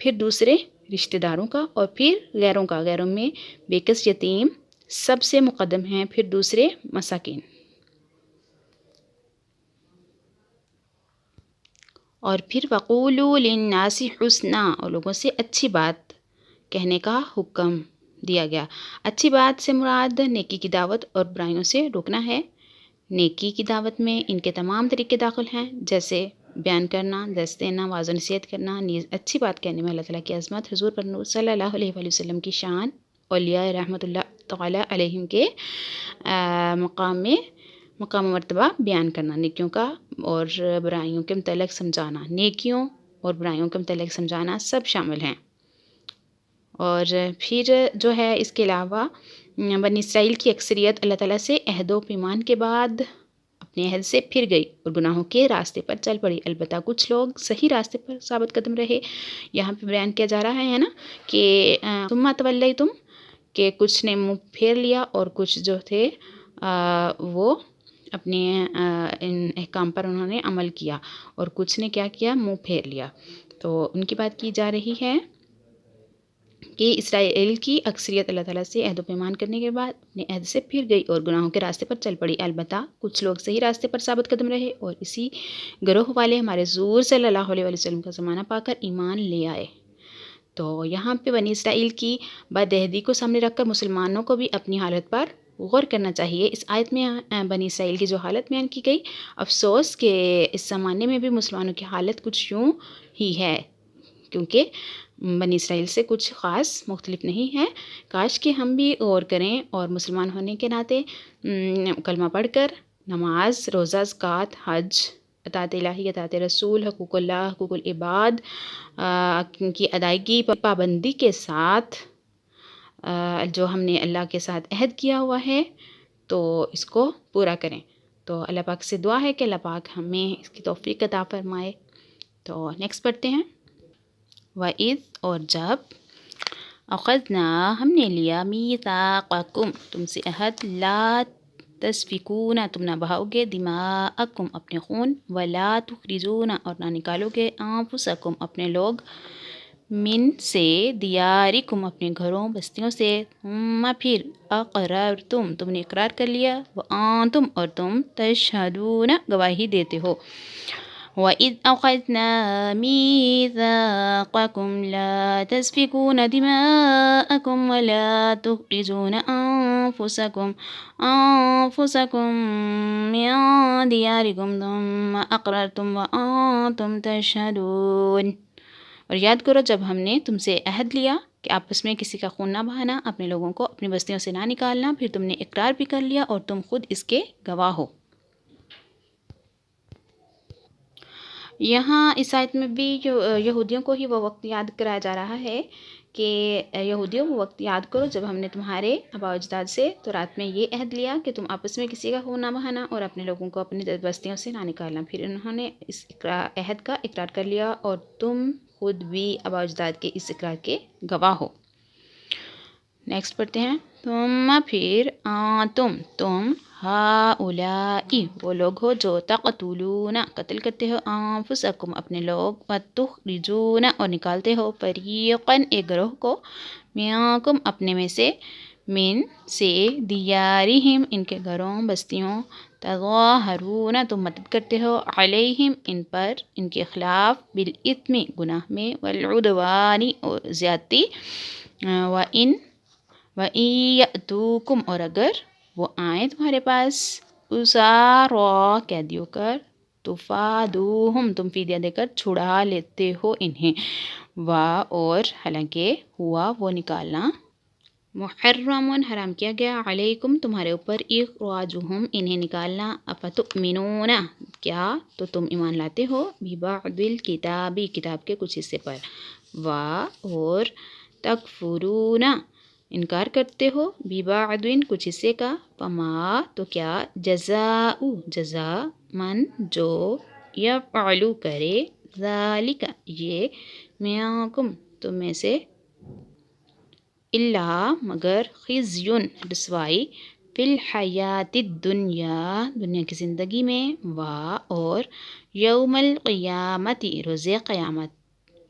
پھر دوسرے رشتہ داروں کا، اور پھر غیروں کا۔ غیروں میں بےکس، یتیم سب سے مقدم ہیں، پھر دوسرے مساکین۔ اور پھر وَقُولُوا لِلنَّاسِ حُسْنًا، اور لوگوں سے اچھی بات کہنے کا حکم دیا گیا۔ اچھی بات سے مراد نیکی کی دعوت اور برائیوں سے روکنا ہے۔ نیکی کی دعوت میں ان کے تمام طریقے داخل ہیں، جیسے بیان کرنا، درس دینا، واعظ و نصیحت کرنا۔ نیز اچھی بات کہنے میں اللہ تعالیٰ کی عظمت، حضور پر نور صلی اللہ علیہ وآلہ وسلم کی شان، اولیاء رحمۃ اللہ تعالیٰ علیہم کے مقام و مرتبہ بیان کرنا، نیکیوں کا اور برائیوں کے متعلق سمجھانا۔ نیکیوں اور برائیوں کے متعلق سمجھانا سب شامل ہیں۔ اور پھر جو ہے اس کے علاوہ بنی اسرائیل کی اکثریت اللہ تعالیٰ سے عہد و پیمان کے بعد اپنے عہد سے پھر گئی اور گناہوں کے راستے پر چل پڑی۔ البتہ کچھ لوگ صحیح راستے پر ثابت قدم رہے۔ یہاں پہ بیان کیا جا رہا ہے نا کہ ثم تولیتم، کہ کچھ نے منہ پھیر لیا اور کچھ جو تھے وہ اپنے ان احکام پر انہوں نے عمل کیا، اور کچھ نے کیا کیا، منہ پھیر لیا۔ تو ان کی بات کی جا رہی ہے کہ اسرائیل کی اکثریت اللہ تعالیٰ سے عہد و پیمان کرنے کے بعد اپنے عہد سے پھر گئی اور گناہوں کے راستے پر چل پڑی۔ البتہ کچھ لوگ صحیح راستے پر ثابت قدم رہے، اور اسی گروہ والے ہمارے حضور صلی اللہ علیہ وآلہ وسلم کا زمانہ پا کر ایمان لے آئے۔ تو یہاں پہ بنی اسرائیل کی بدعہدی کو سامنے رکھ کر مسلمانوں کو بھی اپنی حالت پر غور کرنا چاہیے۔ اس آیت میں بنی اسرائیل کی جو حالت بیان کی گئی، افسوس کہ اس زمانے میں بھی مسلمانوں کی حالت کچھ یوں ہی ہے، کیونکہ بنی اسرائیل سے کچھ خاص مختلف نہیں ہے۔ کاش کہ ہم بھی غور کریں اور مسلمان ہونے کے ناطے کلمہ پڑھ کر نماز، روزہ، زکوٰۃ، حج، اطاعت الہی، اطاعت رسول، حقوق اللہ، حقوق العباد کی ادائیگی پر پابندی کے ساتھ جو ہم نے اللہ کے ساتھ عہد کیا ہوا ہے تو اس کو پورا کریں۔ تو اللہ پاک سے دعا ہے کہ اللہ پاک ہمیں اس کی توفیق عطا فرمائے۔ تو نیکسٹ پڑھتے ہیں۔ وَإِذْ، اور جب، اخذنا، ہم نے لیا، میثاقکم، تم سے عہد، لا تسفکون، تم نہ بہاؤ گے، دماءکم، اپنے خون، ولا تخرجون، اور نہ نکالو گے، انفسکم، اپنے لوگ، من، سے، دیارکم، اپنے گھروں بستیوں سے، ثم، پھر، اقررتم، تم نے اقرار کر لیا، وانتم، اور تم، تشہدون، گواہی دیتے ہو۔ وَإِذْ أَخَذْنَا مِيثَاقَكُمْ لَا تَسْفِكُونَ دِمَاءَكُمْ وَلَا تُخْرِجُونَ أَنفُسَكُمْ مِنْ دِيَارِكُمْ ثُمَّ أَقْرَرْتُمْ وَأَنْتُمْ تَشْهَدُونَ۔ اور یاد کرو جب ہم نے تم سے عہد لیا کہ آپس میں کسی کا خون نہ بہانا، اپنے لوگوں کو اپنی بستیوں سے نہ نکالنا، پھر تم نے اقرار بھی کر لیا اور تم خود اس کے گواہ ہو۔ یہاں اس آیت میں بھی یہودیوں کو ہی وہ وقت یاد کرایا جا رہا ہے کہ یہودیوں وہ وقت یاد کرو جب ہم نے تمہارے آباء و اجداد سے تو رات میں یہ عہد لیا کہ تم آپس میں کسی کا خون نہ بہانا اور اپنے لوگوں کو اپنی بستیوں سے نہ نکالنا۔ پھر انہوں نے اس عہد کا اقرار کر لیا اور تم خود بھی آباء و اجداد کے اس اقرار کے گواہ ہو۔ نیکسٹ پڑھتے ہیں۔ ثم، پھر، تم، ہؤلاء، وہ لوگ ہو جو تقتلون، قتل کرتے ہو، انفسکم، اپنے لوگ، وتخرجون، اور نکالتے ہو، فریقا، ایک گروہ کو، منکم، اپنے میں سے، من، سے، دیارہم، ان کے گھروں بستیوں، تظاہرون، تم مدد کرتے ہو، علیہم، ان پر، ان کے خلاف، بالاثم، گناہ میں، والعدوان، اور زیادتی، وَإِن یأتوکم، اور اگر وہ آئیں تمہارے پاس، اسارا، قیدی ہو کر، تفادوہم، تم فدیہ دے کر چھڑا لیتے ہو انہیں، اور حالانکہ ہوا وہ نکالنا، محرم، حرام کیا گیا، علیکم، تمہارے اوپر، اخراجہم، انہیں نکالنا، افتؤمنون، کیا تو تم ایمان لاتے ہو، ببعض الکتاب، کتاب کے کچھ حصے پر، اور تکفرون، انکار کرتے ہو، ببعض، کچھ حصے کا، فما، تو کیا، جزا، من، جو، یفعل، کرے، ذالک، یہ، منکم، تم میں سے، الا، مگر، خزی، رسوائی، فی الحیات الدنیا، دنیا کی زندگی میں، اور یوم القیامت، روز قیامت،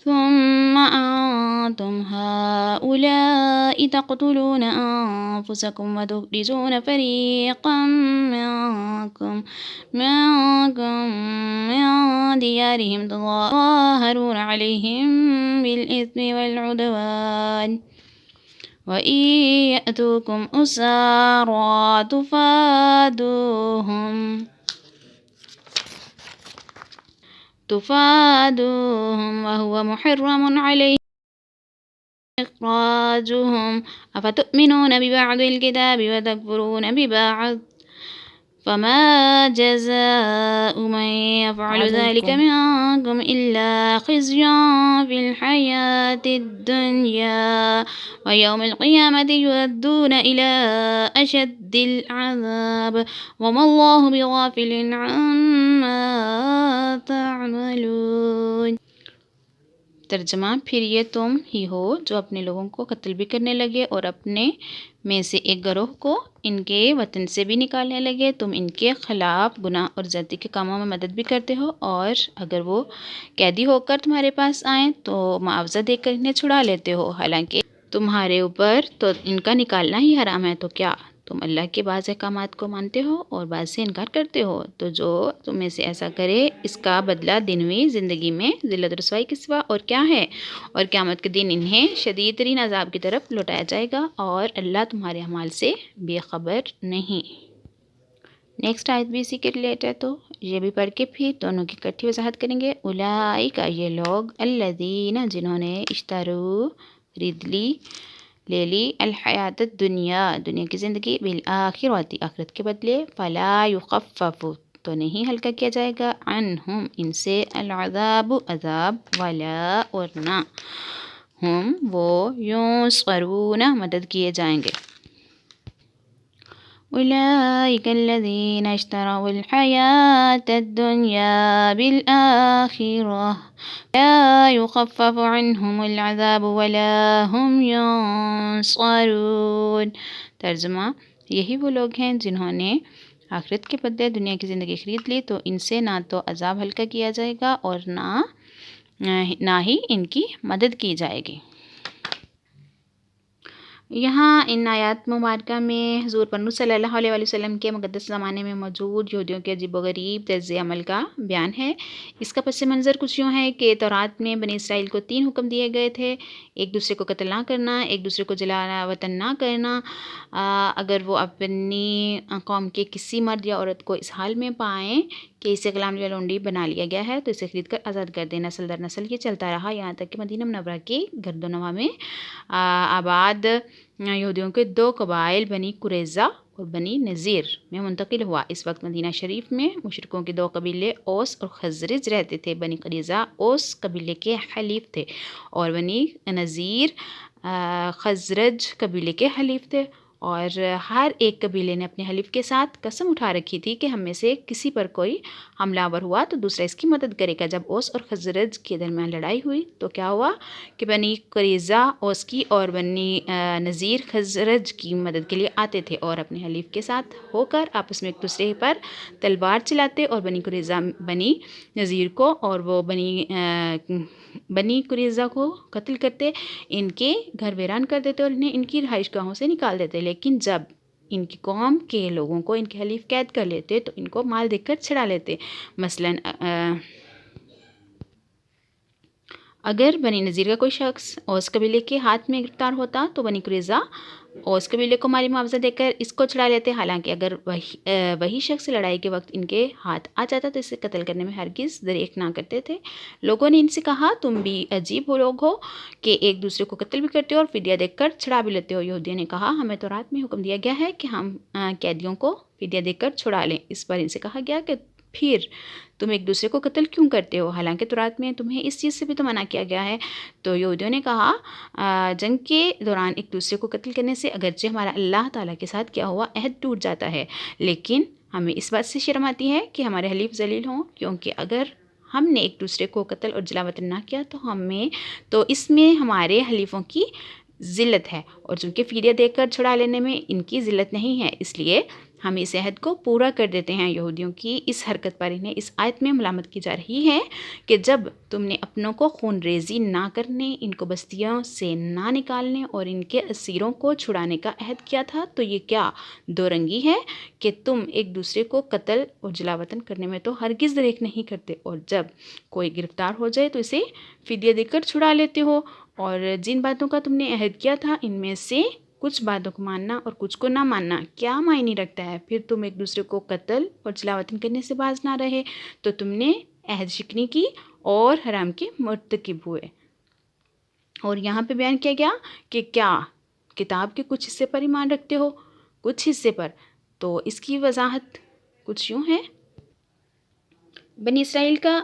ثم أنتم هؤلاء تقتلون أنفسكم وتخرجون فريقا منكم من ديارهم تظاهرون عليهم بالإثم والعدوان وإن يأتوكم أسارى تفادوهم وهو محرم عليهم إخراجهم أفتؤمنون ببعض الكتاب وتكفرون ببعض فما جزاء من يفعل ذلك منكم إلا خزي في الحياة الدنيا ويوم القيامة يردون إلى أشد العذاب وما الله بغافل عما تعملون۔ ترجمہ، پھر یہ تم ہی ہو جو اپنے لوگوں کو قتل بھی کرنے لگے اور اپنے میں سے ایک گروہ کو ان کے وطن سے بھی نکالنے لگے، تم ان کے خلاف گناہ اور زیادتی کے کاموں میں مدد بھی کرتے ہو، اور اگر وہ قیدی ہو کر تمہارے پاس آئیں تو معاوضہ دے کر انہیں چھڑا لیتے ہو، حالانکہ تمہارے اوپر تو ان کا نکالنا ہی حرام ہے، تو کیا تم اللہ کے بعض احکامات کو مانتے ہو اور بعض سے انکار کرتے ہو؟ تو جو تم میں سے ایسا کرے اس کا بدلہ دنوی زندگی میں ذلت و رسوائی کے سوا اور کیا ہے، اور قیامت کے دن انہیں شدید ترین عذاب کی طرف لوٹایا جائے گا، اور اللہ تمہارے اعمال سے بے خبر نہیں۔ نیکسٹ آیت بھی اسی کے ریلیٹ ہے، تو یہ بھی پڑھ کے پھر دونوں کی اکٹھی وضاحت کریں گے۔ اولئک یہ لوگ، الذین جنہوں نے، اشتروا لے لی، الحیات الدنیا دنیا کی زندگی، بالآخرۃ آخرت کے بدلے، فلا یخفف تو نہیں ہلکا کیا جائے گا، عنہم ان سے، العذاب عذاب، ولا اور نہ، ہم وہ، ینصرون مدد کیے جائیں گے۔ اولئک الذین اشتروا الحیات الدنیا بالآخرہ لا یخفف عنہم العذاب ولا هم ینصرون۔ ترجمہ، یہی وہ لوگ ہیں جنہوں نے آخرت کے بدلے دنیا کی زندگی خرید لی، تو ان سے نہ تو عذاب ہلکا کیا جائے گا اور نہ ہی ان کی مدد کی جائے گی۔ یہاں ان آیات مبارکہ میں حضور پنو صلی اللہ علیہ وآلہ وسلم کے مقدس زمانے میں موجود یہودیوں کے عجیب و غریب طرز عمل کا بیان ہے۔ اس کا پس منظر کچھ یوں ہے کہ تورات میں بنی اسرائیل کو 3 حکم دیے گئے تھے: ایک دوسرے کو قتل نہ کرنا، ایک دوسرے کو جلانا وطن نہ کرنا، اگر وہ اپنی قوم کے کسی مرد یا عورت کو اس حال میں پائیں کہ اسے غلام یا لونڈی بنا لیا گیا ہے تو اسے خرید کر آزاد کر دیں۔ نسل در نسل یہ چلتا رہا، یہاں تک کہ مدینہ منورہ کی گرد و نواح میں آباد یہودیوں کے 2 قبائل بنی قریظہ اور بنی نذیر میں منتقل ہوا۔ اس وقت مدینہ شریف میں مشرکوں کے 2 قبیلے اوس اور خزرج رہتے تھے۔ بنی قریظہ اوس قبیلے کے حلیف تھے اور بنی نذیر خزرج قبیلے کے حلیف تھے، اور ہر ایک قبیلے نے اپنے حلیف کے ساتھ قسم اٹھا رکھی تھی کہ ہم میں سے کسی پر کوئی حملہ آور ہوا تو دوسرا اس کی مدد کرے گا۔ جب اوس اور خزرج کے درمیان لڑائی ہوئی تو کیا ہوا کہ بنی قریظہ اوس کی اور بنی نذیر خزرج کی مدد کے لیے آتے تھے اور اپنے حلیف کے ساتھ ہو کر آپس میں ایک دوسرے پر تلوار چلاتے، اور بنی قریظہ بنی نذیر کو اور وہ بنی قریظہ کو قتل کرتے، ان کے گھر ویران کر دیتے اور انہیں ان کی رہائش گاہوں سے نکال دیتے۔ لیکن جب ان کی قوم کے لوگوں کو ان کے حلیف قید کر لیتے تو ان کو مال دے کر چھڑا لیتے۔ مثلاً اگر بنی نذیر کا کوئی شخص اوس قبیلے کے ہاتھ میں گرفتار ہوتا تو بنی قریظہ اوس قبیلے کو مالی معاوضہ دے کر اس کو چھڑا لیتے، حالانکہ اگر وہی شخص لڑائی کے وقت ان کے ہاتھ آ جاتا تو اسے قتل کرنے میں ہرگز دریغ نہ کرتے تھے۔ لوگوں نے ان سے کہا، تم بھی عجیب لوگ ہو کہ ایک دوسرے کو قتل بھی کرتے ہو اور فدیہ دے کر چھڑا بھی لیتے ہو۔ یہودیوں نے کہا، ہمیں تورات میں حکم دیا گیا ہے کہ ہم قیدیوں کو فدیہ دے کر چھڑا لیں۔ اس پر ان سے کہا گیا کہ پھر تم ایک دوسرے کو قتل کیوں کرتے ہو حالانکہ تورات میں تمہیں اس چیز سے بھی تو منع کیا گیا ہے؟ تو یہودیوں نے کہا جنگ کے دوران ایک دوسرے کو قتل کرنے سے اگرچہ ہمارا اللہ تعالیٰ کے ساتھ کیا ہوا عہد ٹوٹ جاتا ہے، لیکن ہمیں اس بات سے شرم آتی ہے کہ ہمارے حلیف ذلیل ہوں، کیونکہ اگر ہم نے ایک دوسرے کو قتل اور جلا وطن نہ کیا تو اس میں ہمارے حلیفوں کی ذلت ہے، اور چونکہ فدیہ دے کر چھڑا لینے میں ان کی ذلت نہیں ہے، اس لیے ہم اس عہد کو پورا کر دیتے ہیں۔ یہودیوں کی اس حرکت پر انہیں اس آیت میں ملامت کی جا رہی ہے کہ جب تم نے اپنوں کو خون ریزی نہ کرنے، ان کو بستیوں سے نہ نکالنے اور ان کے اسیروں کو چھڑانے کا عہد کیا تھا، تو یہ کیا دو رنگی ہے کہ تم ایک دوسرے کو قتل اور جلا وطن کرنے میں تو ہرگز دیکھ نہیں کرتے، اور جب کوئی گرفتار ہو جائے تو اسے فدیہ دے کر چھڑا لیتے ہو، اور جن باتوں کا تم نے عہد کیا تھا ان میں سے کچھ باتوں کو ماننا اور کچھ کو نہ ماننا کیا معنی رکھتا ہے؟ پھر تم ایک دوسرے کو قتل اور جلا وطن کرنے سے باز نہ رہے تو تم نے عہد شکنی کی اور حرام کے مرتکب ہوئے۔ اور یہاں پہ بیان کیا گیا کہ کیا کتاب کے کچھ حصے پر ایمان رکھتے ہو، کچھ حصے پر، تو اس کی وضاحت کچھ یوں ہے۔ بنی اسرائیل کا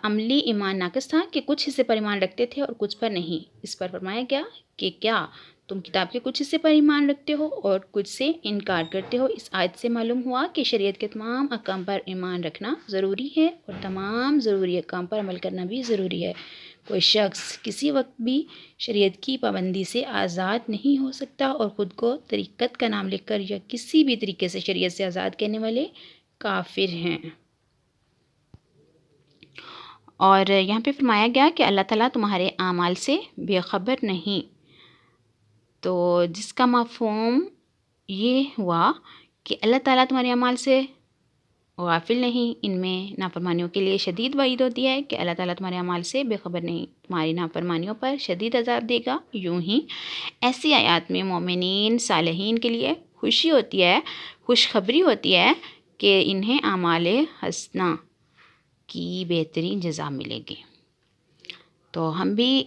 عملی ایمان ناقص تھا کہ کچھ حصے پر ایمان رکھتے تھے اور کچھ پر نہیں۔ اس پر فرمایا گیا کہ کیا تم کتاب کے کچھ حصے پر ایمان رکھتے ہو اور کچھ سے انکار کرتے ہو۔ اس آیت سے معلوم ہوا کہ شریعت کے تمام احکام پر ایمان رکھنا ضروری ہے اور تمام ضروری احکام پر عمل کرنا بھی ضروری ہے۔ کوئی شخص کسی وقت بھی شریعت کی پابندی سے آزاد نہیں ہو سکتا، اور خود کو طریقت کا نام لے کر یا کسی بھی طریقے سے شریعت سے آزاد کہنے والے کافر ہیں۔ اور یہاں پہ فرمایا گیا کہ اللہ تعالیٰ تمہارے اعمال سے بے خبر نہیں، تو جس کا مفہوم یہ ہوا کہ اللہ تعالیٰ تمہارے اعمال سے غافل نہیں۔ ان میں نافرمانیوں کے لیے شدید وعید ہوتی ہے کہ اللہ تعالیٰ تمہارے اعمال سے بے خبر نہیں، تمہاری نافرمانیوں پر شدید عذاب دے گا۔ یوں ہی ایسی آیات میں مومنین صالحین کے لیے خوشی ہوتی ہے، خوشخبری ہوتی ہے کہ انہیں اعمال حسنہ کی بہترین جزا ملے گی۔ تو ہم بھی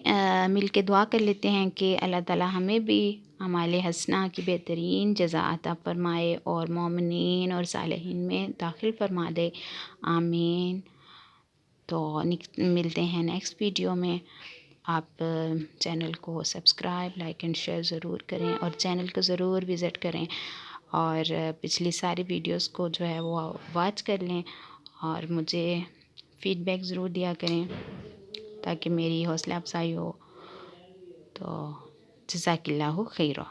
مل کے دعا کر لیتے ہیں کہ اللہ تعالیٰ ہمیں بھی اعمال حسنہ کی بہترین جزا عطا فرمائے اور مومنین اور صالحین میں داخل فرما دے، آمین۔ تو ملتے ہیں نیکسٹ ویڈیو میں۔ آپ چینل کو سبسکرائب، لائک اینڈ شیئر ضرور کریں، اور چینل کو ضرور وزٹ کریں، اور پچھلی ساری ویڈیوز کو جو ہے وہ واچ کر لیں، اور مجھے فیڈ بیک ضرور دیا کریں تاکہ میری حوصلہ افزائی ہو۔ تو جزاک اللہ خیرہ۔